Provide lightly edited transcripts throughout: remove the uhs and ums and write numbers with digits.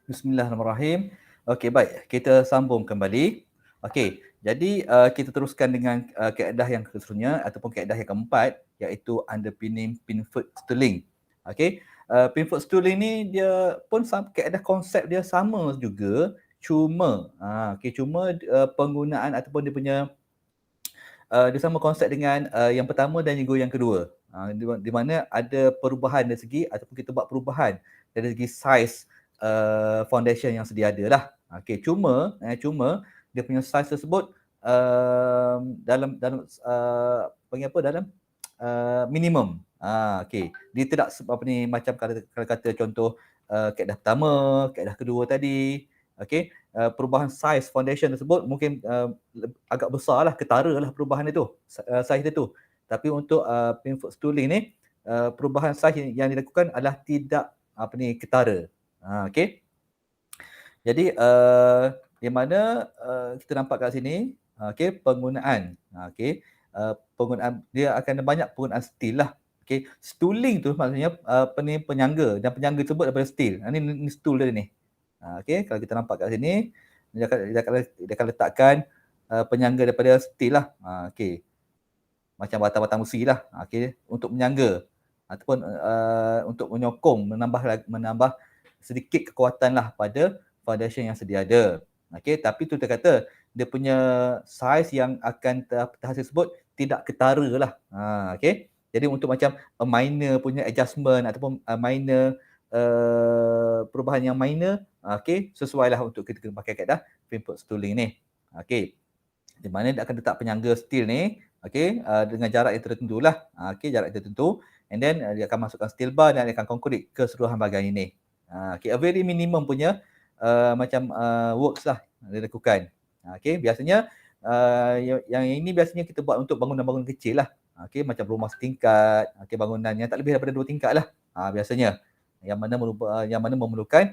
Bismillahirrahmanirrahim. Okey, baik. Kita sambung kembali. Okey, jadi kita teruskan dengan kaedah yang keseterusnya ataupun kaedah yang keempat, iaitu underpinning Pinfoot Sterling. Okey, Pinfoot Sterling ni dia pun kaedah konsep dia sama juga, cuma cuma penggunaan ataupun dia punya dia sama konsep dengan yang pertama dan juga yang kedua. Di mana ada perubahan dari segi ataupun kita buat perubahan dari segi saiz foundation yang sedia ada lah. Okey, cuma dia punya saiz tersebut dalam panggil apa, dalam minimum. Okey. Dia tidak apa ni, macam kalau kata contoh kaedah pertama, kaedah kedua tadi. Okey, perubahan saiz foundation tersebut mungkin agak besarlah, ketaralah perubahan itu, saiz dia tu. Tapi untuk Pinfoot Sterling ni, perubahan saiz yang dilakukan adalah tidak apa ni, ketara. Okey. Jadi di mana kita nampak kat sini, okey, penggunaan. Penggunaan dia akan ada banyak penggunaan steel lah. Okey, stooling tu maksudnya penyangga, dan penyangga tersebut daripada steel. Ni stool dia ni. Okey, kalau kita nampak kat sini, dia akan letakkan penyangga daripada steel lah. Okey. Macam batang-batang besi lah. Okey, untuk menyangga ataupun untuk menyokong, menambah sedikit kekuatan lah pada foundation yang sedia ada. Okey, tapi tu dia kata dia punya saiz yang akan terhasil tersebut tidak ketara lah. Okey. Jadi untuk macam minor punya adjustment ataupun minor perubahan yang minor, okey, sesuailah untuk kita kena pakai kaedah Pinfoot Sterling ni. Okey. Di mana dia akan letak penyangga steel ni, okey, dengan jarak yang tertentu lah. Okey, jarak yang tertentu, and then dia akan masukkan steel bar dan dia akan konkrit keseluruhan bahagian ini. Okey, a very minimum punya macam works lah dia lakukan. Okey, biasanya yang ini biasanya kita buat untuk bangunan-bangunan kecil lah. Okey, macam rumah setingkat, okey, bangunan yang tak lebih daripada 2 tingkat lah. Biasanya yang mana memerlukan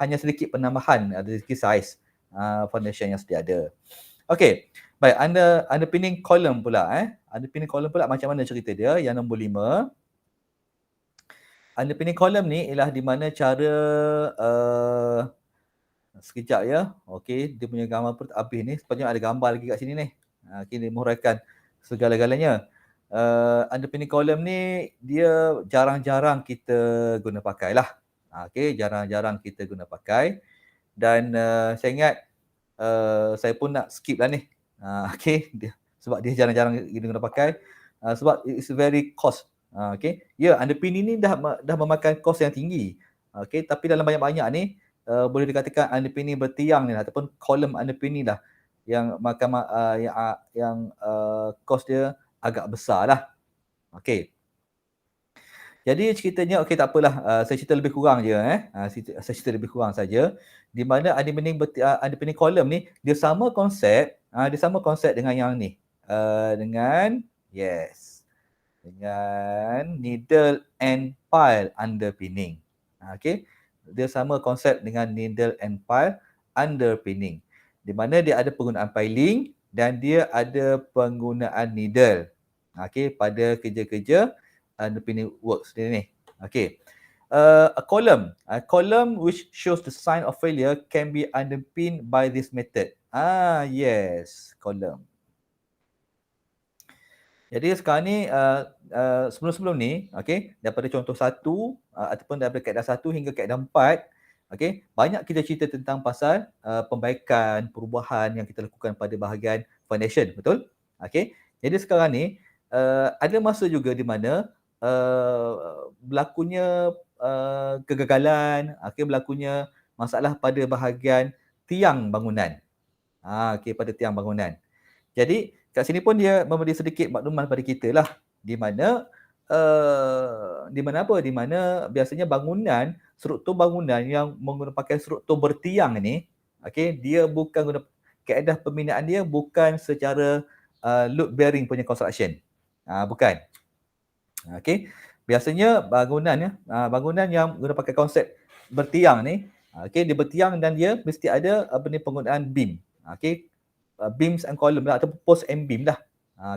hanya sedikit penambahan dari segi saiz foundation yang sedia ada. Okey, baik, underpinning column pula underpinning column pula macam mana cerita dia yang nombor 5. Underpinning column ni ialah di mana cara sekejap ya. Okey, dia punya gambar pun tak habis ni. Sepatutnya ada gambar lagi kat sini ni. Okey, dia menguraikan segala-galanya. Underpinning column ni dia jarang-jarang kita guna pakai lah. Okey, jarang-jarang kita guna pakai. Dan saya ingat saya pun nak skip lah ni. Okey, sebab dia jarang-jarang kita guna pakai. Sebab it's very cost. Okey. Ya, underpinning ni dah memakan kos yang tinggi. Okey, tapi dalam banyak-banyak ni boleh dikatakan underpinning bertiang ni lah, ataupun column underpinning lah yang makan yang kos dia agak besar lah. Okey. Jadi ceritanya, okey, tak apalah, saya cerita lebih kurang je saya cerita lebih kurang saja. Di mana underpinning column ni dia sama konsep dengan yang ni. Dengan needle and pile underpinning. Okey. Dia sama konsep dengan needle and pile underpinning. Di mana dia ada penggunaan piling dan dia ada penggunaan needle. Okey, pada kerja-kerja underpinning works dia ni. Okey. A column which shows the sign of failure can be underpinned by this method. Column. Jadi sekarang ni sebelum-sebelum ni, okey, daripada contoh 1 ataupun daripada kaedah 1 hingga kaedah 4, okey, banyak kita cerita tentang pasal pembaikan, perubahan yang kita lakukan pada bahagian foundation, betul? Okey. Jadi sekarang ni ada masa juga di mana berlakunya kegagalan, okey, berlakunya masalah pada bahagian tiang bangunan. Okey, pada tiang bangunan. Jadi kat sini pun dia memberi sedikit makluman pada kita lah, di mana apa? Di mana biasanya struktur bangunan yang pakai struktur bertiang ni, okey, dia bukan guna kaedah pembinaan dia bukan secara load bearing punya construction. Bukan. Okey. Biasanya bangunan yang guna pakai konsep bertiang ni, okey, dia bertiang dan dia mesti ada penggunaan beam. Okey, beams and column lah, ataupun post and beam lah.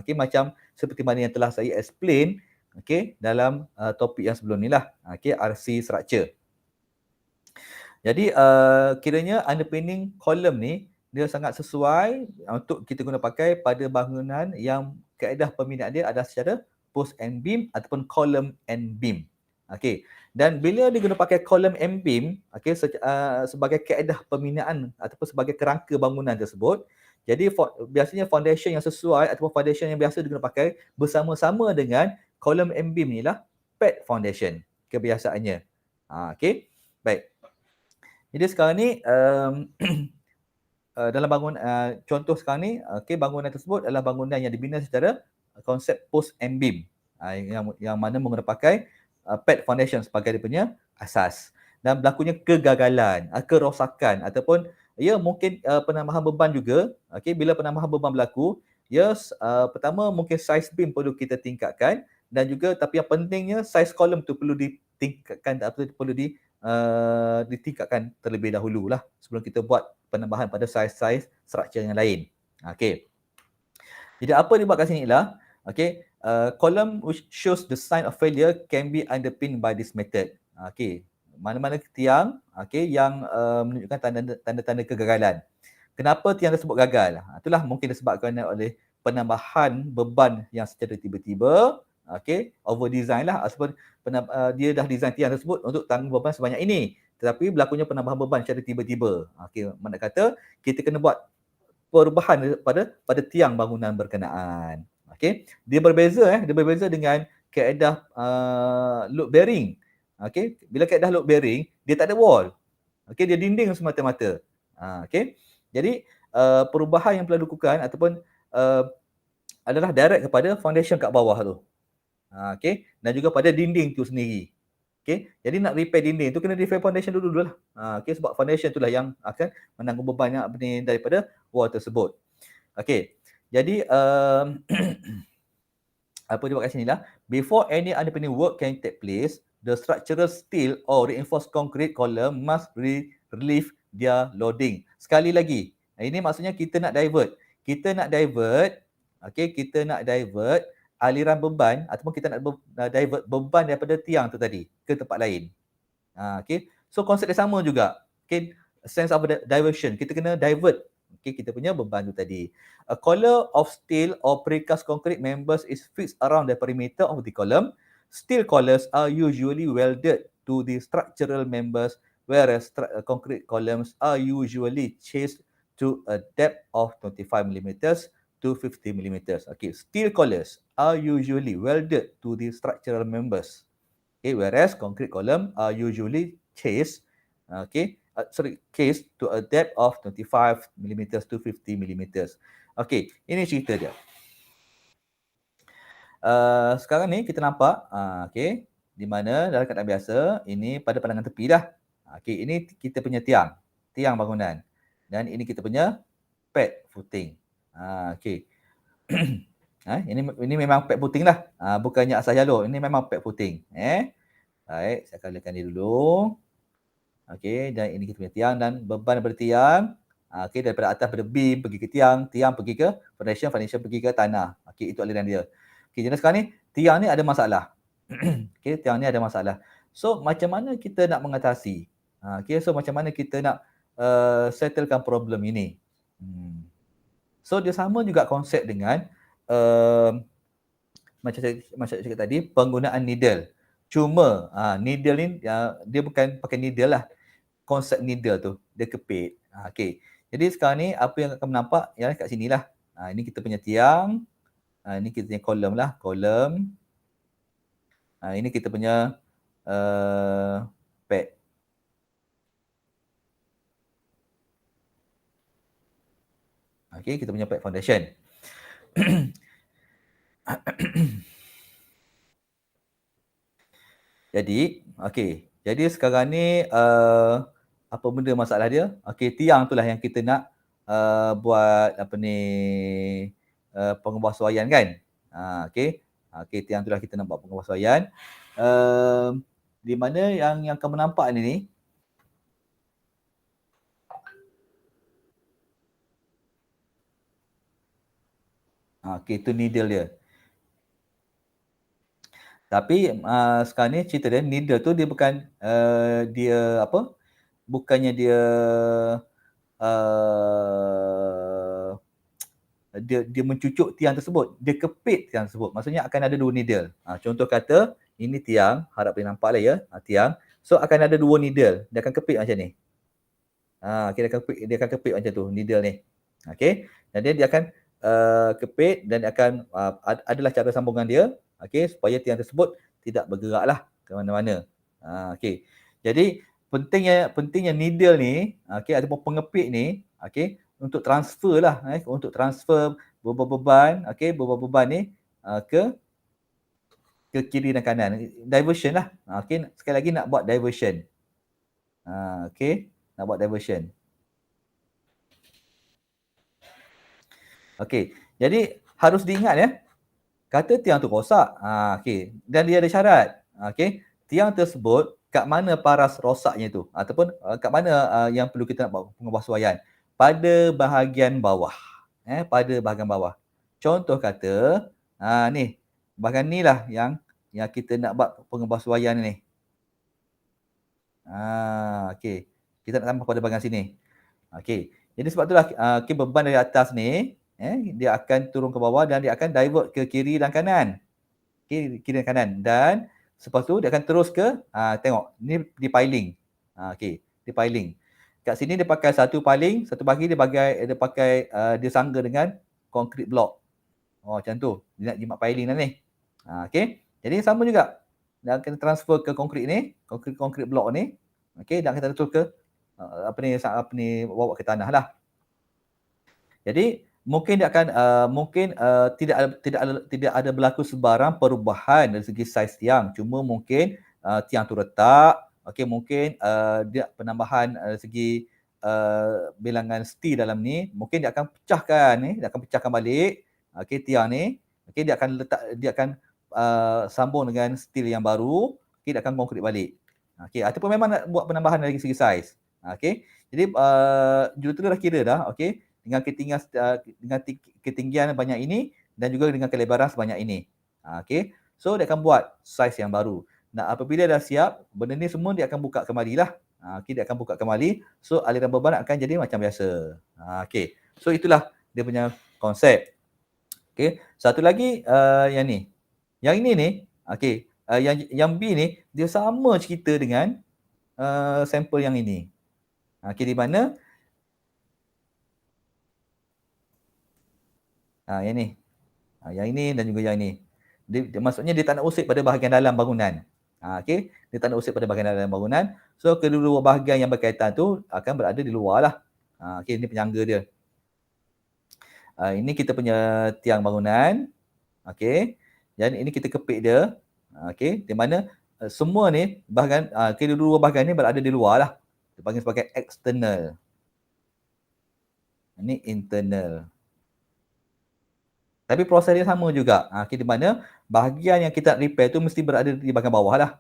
Okey, macam seperti mana yang telah saya explain, okey, dalam topik yang sebelum ni lah. Okey, RC structure. Jadi kiranya underpinning column ni dia sangat sesuai untuk kita guna pakai pada bangunan yang kaedah pembinaan dia adalah secara post and beam ataupun column and beam. Okey. Dan bila dia guna pakai column and beam, okey, sebagai kaedah pembinaan ataupun sebagai kerangka bangunan tersebut, jadi biasanya foundation yang sesuai ataupun foundation yang biasa diguna pakai bersama-sama dengan column and beam ni lah pad foundation kebiasaannya. Okey. Baik. Jadi sekarang ni dalam contoh sekarang ni, bangunan tersebut adalah bangunan yang dibina secara konsep post and beam, yang mana menggunakan pakai pad foundation sebagai dia punya asas. Dan berlakunya kegagalan, kerosakan ataupun mungkin penambahan beban juga. Bila penambahan beban berlaku, pertama mungkin saiz beam perlu kita tingkatkan, dan juga tapi yang pentingnya saiz kolom tu perlu ditingkatkan atau perlu ditingkatkan terlebih dahululah sebelum kita buat penambahan pada saiz-saiz struktur yang lain. Okey. Jadi apa dia buat kat sini ialah, column which shows the sign of failure can be underpinned by this method. Mana-mana tiang yang menunjukkan tanda-tanda kegagalan. Kenapa tiang tersebut gagal? Itulah mungkin disebabkan oleh penambahan beban yang secara tiba-tiba, over design lah, ataupun dia dah design tiang tersebut untuk tanggung beban sebanyak ini, tetapi berlakunya penambahan beban secara tiba-tiba. Mana kata kita kena buat perubahan pada tiang bangunan berkenaan. Dia berbeza dengan kaedah load bearing. Bila kaedah load bearing, dia tak ada wall. Dia dinding semata-mata. Jadi perubahan yang perlu dilakukan ataupun adalah direct kepada foundation kat bawah tu. Dan juga pada dinding tu sendiri. Jadi nak repair dinding tu kena repair foundation dulu lah. Sebab foundation itulah yang akan menanggung beban yang daripada wall tersebut. Jadi apa dia buat kat sini lah. Before any underpinning work can take place, the structural steel or reinforced concrete column must relieve their loading. Sekali lagi, ini maksudnya kita nak divert. Kita nak divert aliran beban ataupun kita nak divert beban daripada tiang tu tadi ke tempat lain. So konsep dia sama juga. Sense of diversion. Kita kena divert kita punya beban tu tadi. A collar of steel or precast concrete members is fixed around the perimeter of the column. Steel collars are usually welded to the structural members, whereas concrete columns are usually chased to a depth of 25 mm to 50 mm. Steel collars are usually welded to the structural members. Whereas concrete column are usually chased case to a depth of 25 mm to 50 mm. Ini cerita dia. Sekarang ni kita nampak, di mana dalam keadaan biasa, ini pada pandangan tepi dah. Ini kita punya tiang bangunan. Dan ini kita punya pad footing. Ini memang pad footing lah. Bukannya asas jalur. Ini memang pad footing. Baik, saya akan letakkan dia dulu. Dan ini kita punya tiang dan beban daripada tiang, daripada atas pada beam pergi ke tiang pergi ke foundation pergi ke tanah. Itu aliran dia. Jadi sekarang ni tiang ni ada masalah. Tiang ni ada masalah. So macam mana kita nak mengatasi? So macam mana kita nak settlekan problem ini? So dia sama juga konsep dengan macam saya cakap tadi, penggunaan needle. Cuma needle ni dia bukan pakai needle lah. Konsep needle tu dia kepit. Jadi sekarang ni apa yang akan nampak ialah kat sinilah. Ini kita punya tiang. Ini kita punya kolom lah, kolom. Ini kita punya pad. Kita punya pad foundation. Jadi sekarang ni apa benda masalah dia? Tiang itulah yang kita nak buat pengebersuaian kan? Tiang itulah kita nak buat pengebersuaian. Di mana yang kamu nampak ni itu needle dia. Tapi sekarang ni cerita dia, needle tu dia bukan dia bukannya uh, dia mencucuk tiang tersebut, dia kepit tiang tersebut. Maksudnya akan ada dua needle. Contoh kata ini tiang, harap boleh nampak lah ya, tiang. So akan ada dua needle, dia akan kepit macam ni. Okay, dia akan kepit macam tu, needle ni. Okay, dan dia akan kepit dan akan adalah cara sambungan dia, okay, supaya tiang tersebut tidak bergeraklah ke mana-mana. Okay, jadi pentingnya needle ni, okay, ataupun pengepit ni, okay, untuk transfer lah, untuk transfer beban-beban, okay, beban-beban ni ke kiri dan kanan. Diversion lah. Okay, sekali lagi nak buat diversion. Okay, nak buat diversion. Okay, jadi harus diingat ya, kata tiang tu rosak, okay, dan dia ada syarat, okay, tiang tersebut kat mana paras rosaknya tu, ataupun kat mana yang perlu kita nak buat pengembasuaian, pada bahagian bawah, pada bahagian bawah. Contoh kata, ni, bahagian ni lah yang kita nak buat pengembasuaian ni. Okay, kita nak tambah pada bahagian sini. Okay, jadi sebab itulah okay, beban dari atas ni, dia akan turun ke bawah dan dia akan divert ke kiri dan kanan. Okay, kiri dan kanan. Dan selepas tu dia akan terus ke, tengok, ni di piling. Okay, di piling. Kat sini dia pakai satu piling, satu bagi dia pakai, dia sangga dengan concrete block. Macam tu. Dia nak jimat piling dah ni. Okay, jadi sama juga. Dia akan transfer ke concrete ni, concrete block ni. Okay, dan akan terus ke, apa ni, bawa ke tanah lah. Jadi mungkin dia akan tidak ada berlaku sebarang perubahan dari segi saiz tiang, cuma mungkin tiang tu retak, okey, mungkin dia penambahan dari segi bilangan steel dalam ni, mungkin dia akan pecahkan balik, okey, tiang ni, okey, dia akan sambung dengan steel yang baru, okey, dia akan konkrit balik. Okey, ataupun memang nak buat penambahan dari segi saiz. Okey. Jadi jurutera dah kira dah, okey, dengan ketinggian banyak ini dan juga dengan kelebaran sebanyak ini. Okey. So dia akan buat saiz yang baru. Nah, apabila dah siap, benda ni semua dia akan buka kembali lah. Okey, dia akan buka kembali. So aliran beban akan jadi macam biasa. Okey. So itulah dia punya konsep. Okey. Satu lagi yang ni. Yang ini ni, okey, yang B ni dia sama cerita dengan sampel yang ini. Okey, di mana yang ni. Yang ini dan juga yang ini. Maksudnya dia tak nak usik pada bahagian dalam bangunan. Okey, dia tak nak usik pada bahagian dalam bangunan. So kedua-dua bahagian yang berkaitan tu akan berada di luar lah. Okey, ini penyangga dia. Ini kita punya tiang bangunan. Okey. Dan ini kita kepit dia. Okey, di mana semua ni bahagian kedua-dua bahagian ni berada di luar lah. Dipanggil sebagai external. Ini internal. Tapi proses dia sama juga. Di mana bahagian yang kita nak repair tu mesti berada di bahagian bawah lah.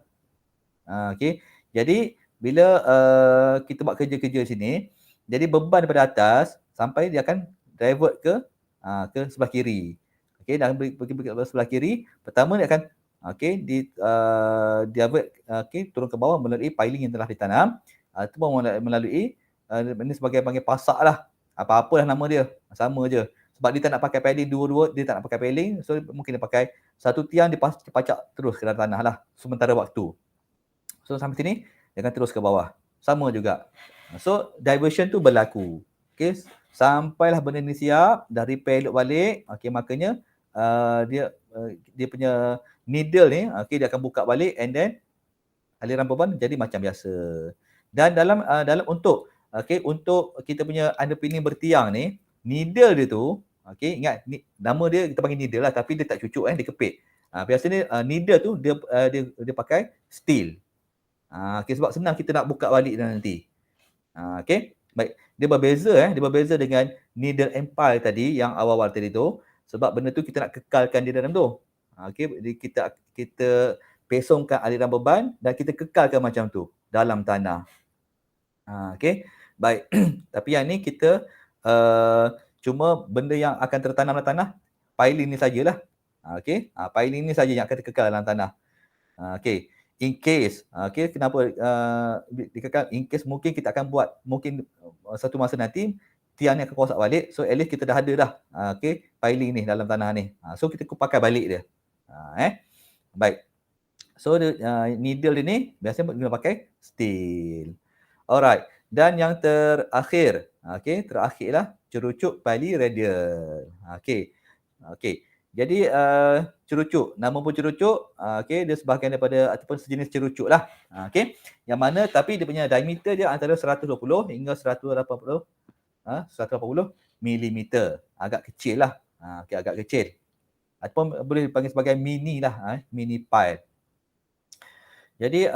Okey. Jadi bila kita buat kerja-kerja sini, jadi beban daripada atas sampai dia akan divert ke sebelah kiri. Okey, dan pergi ke sebelah kiri, pertama dia akan divert turun ke bawah melalui piling yang telah ditanam ataupun melalui ini sebagai panggil pasak lah. Apa-apalah nama dia, sama je. Sebab dia tak nak pakai piling dua-dua, dia tak nak pakai piling, so mungkin dia pakai satu tiang dia pacak terus ke dalam tanah lah sementara waktu. So sampai sini dia akan terus ke bawah. Sama juga. So diversion tu berlaku. Okey, sampailah benda ni siap, dah repair elok balik, okey, makanya dia punya needle ni, okey, dia akan buka balik and then aliran beban jadi macam biasa. Dan dalam untuk kita punya underpinning bertiang ni, needle dia tu, okey, ingat nama dia kita panggil needle lah, tapi dia tak cucuk, dia kepit. Biasanya needle tu dia pakai steel. Okay, sebab senang kita nak buka balik nanti. Okay, baik. Dia berbeza dengan needle empire tadi yang awal-awal tadi tu, sebab benda tu kita nak kekalkan di dalam tu. Okay, kita pesongkan aliran beban dan kita kekalkan macam tu dalam tanah. Okay, baik. Tapi yang ni kita cuma benda yang akan tertanam dalam tanah, piling ni sajalah. Okay, piling ni saja yang akan kekal dalam tanah. Okay, in case, okey, kenapa dikatakan in case mungkin kita akan buat, mungkin satu masa nanti tiang ni akan rosak balik, so at least kita dah ada dah, okey, piling ni dalam tanah ni. So kita pakai balik dia. Baik. So dia, needle dia ni biasanya guna pakai steel. Alright. Dan yang terakhir, okey, terakhirlah cerucuk pali radial. Okey. Okey. Jadi cerucuk, nama pun cerucuk, okey, dia sebahagian daripada ataupun sejenis cerucuk lah. Okey. Yang mana tapi dia punya diameter dia antara 120 hingga 180 milimeter. Agak kecil lah. Okey, agak kecil. Ataupun boleh dipanggil sebagai mini lah, mini pile. Jadi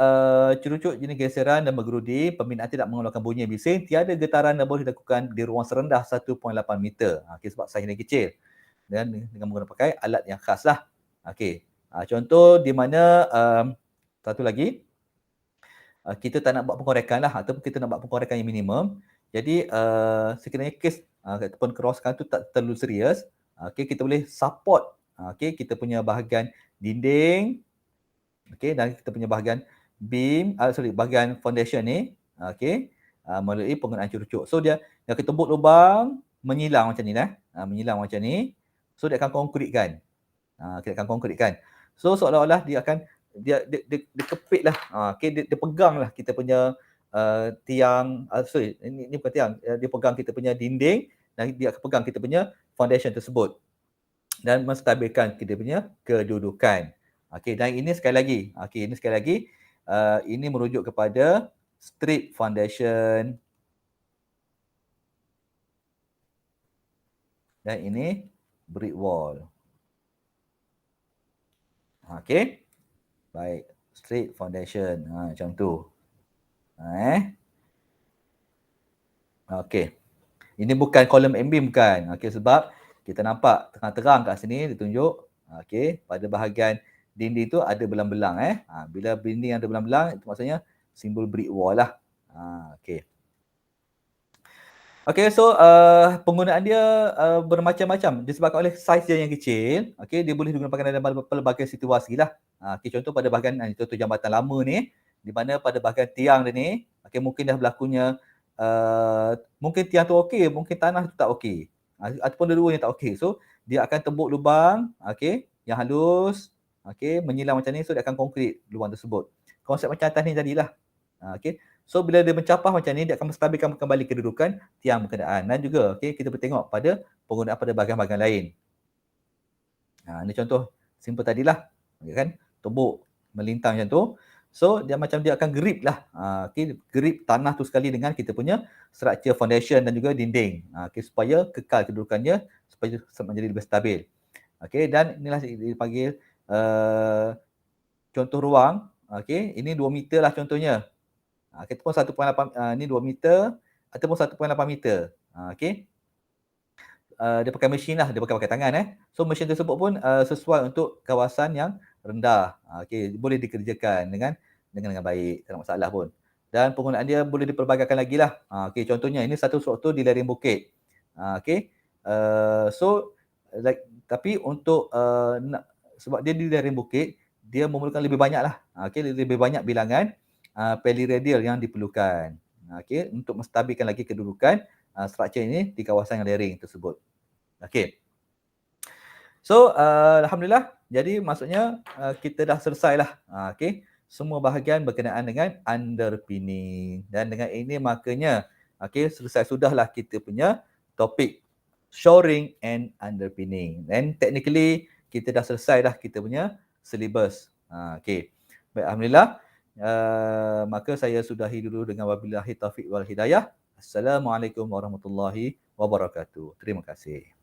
cerucuk jenis geseran dan bergerudi, pembinaan tidak mengeluarkan bunyi bising, tiada getaran dan boleh dilakukan di ruang serendah 1.8 meter. Okey, sebab saiz ni kecil. Dan dengan menggunakan pakai alat yang khas lah. Okey. Contoh di mana satu lagi, kita tak nak buat pengkorekan lah ataupun kita nak buat pengkorekan yang minimum. Jadi sekiranya kes ataupun kerosakan tu tak terlalu serius, okey, kita boleh support kita punya bahagian dinding, okey, dan kita punya bahagian beam, bahagian foundation ni, okey, melalui penggunaan cerucuk. So dia kita tembuk lubang, menyilang macam ni menyilang macam ni. So dia akan konkritkan. Kita akan konkritkan. So seolah-olah dia akan dia kepit lah. Okey, dia pegang lah kita punya tiang, ini bukan tiang, dia pegang kita punya dinding dan dia akan pegang kita punya foundation tersebut dan menstabilkan kita punya kedudukan. Okey, dan ini sekali lagi, ini merujuk kepada strip foundation dan ini brick wall. Okey. Baik, strip foundation. Macam tu. Okey. Ini bukan kolom M-beam bukan. Okey, sebab kita nampak terang-terang kat sini ditunjuk. Okey, pada bahagian dinding tu ada belang-belang bila dinding ada belang-belang itu maksudnya simbol brick wall lah. Okey. Okey, so penggunaan dia bermacam-macam disebabkan oleh saiz dia yang kecil. Okey, dia boleh digunakan dalam pelbagai situasi lah. Okey, contoh pada bahagian contoh jambatan lama ni, di mana pada bahagian tiang dia ni, okey, mungkin dah berlakunya mungkin tiang tu okey, mungkin tanah tu tak okey. Ataupun dua-duanya tak okey. So dia akan tembuk lubang, okey, yang halus, okey, menyilang macam ni, so dia akan konkrit lubang tersebut. Konsep macam atas ni tadilah. Okey. So bila dia mencapah macam ni, dia akan menstabilkan kembali kedudukan tiang berkenaan. Dan juga kita boleh tengok pada penggunaan pada bahagian-bahagian lain. Ini contoh simple tadilah. Kan? Tembuk melintang macam tu. So dia macam dia akan grip lah. Grip tanah tu sekali dengan kita punya structure foundation dan juga dinding. Supaya kekal kedudukannya, supaya menjadi lebih stabil. Dan inilah dipanggil contoh ruang. Ini 2 meter lah contohnya. Kita pun 1.8, ni 2 meter ataupun 1.8 meter. Okey. Dia pakai mesin lah, dia pakai tangan So mesin tersebut pun sesuai untuk kawasan yang rendah. Okey, boleh dikerjakan dengan baik, tak ada masalah pun. Dan penggunaan dia boleh dipelbagaikan lagi lah. Okey, contohnya ini satu struktur di lereng bukit. Okey. So tapi untuk sebab dia di lereng bukit, dia memerlukan lebih banyak lah. Okey, lebih banyak bilangan pali radial yang diperlukan. Okey, untuk menstabilkan lagi kedudukan struktur ini di kawasan yang lereng tersebut. Okey. So, alhamdulillah. Jadi maksudnya kita dah selesailah. Okey. Semua bahagian berkenaan dengan underpinning. Dan dengan ini makanya selesai sudahlah kita punya topik shoring and underpinning. And technically kita dah selesai dah kita punya syllabus. Okey. Baik, alhamdulillah. Maka saya sudahi dulu dengan wabillahi taufiq wal hidayah. Assalamualaikum warahmatullahi wabarakatuh. Terima kasih.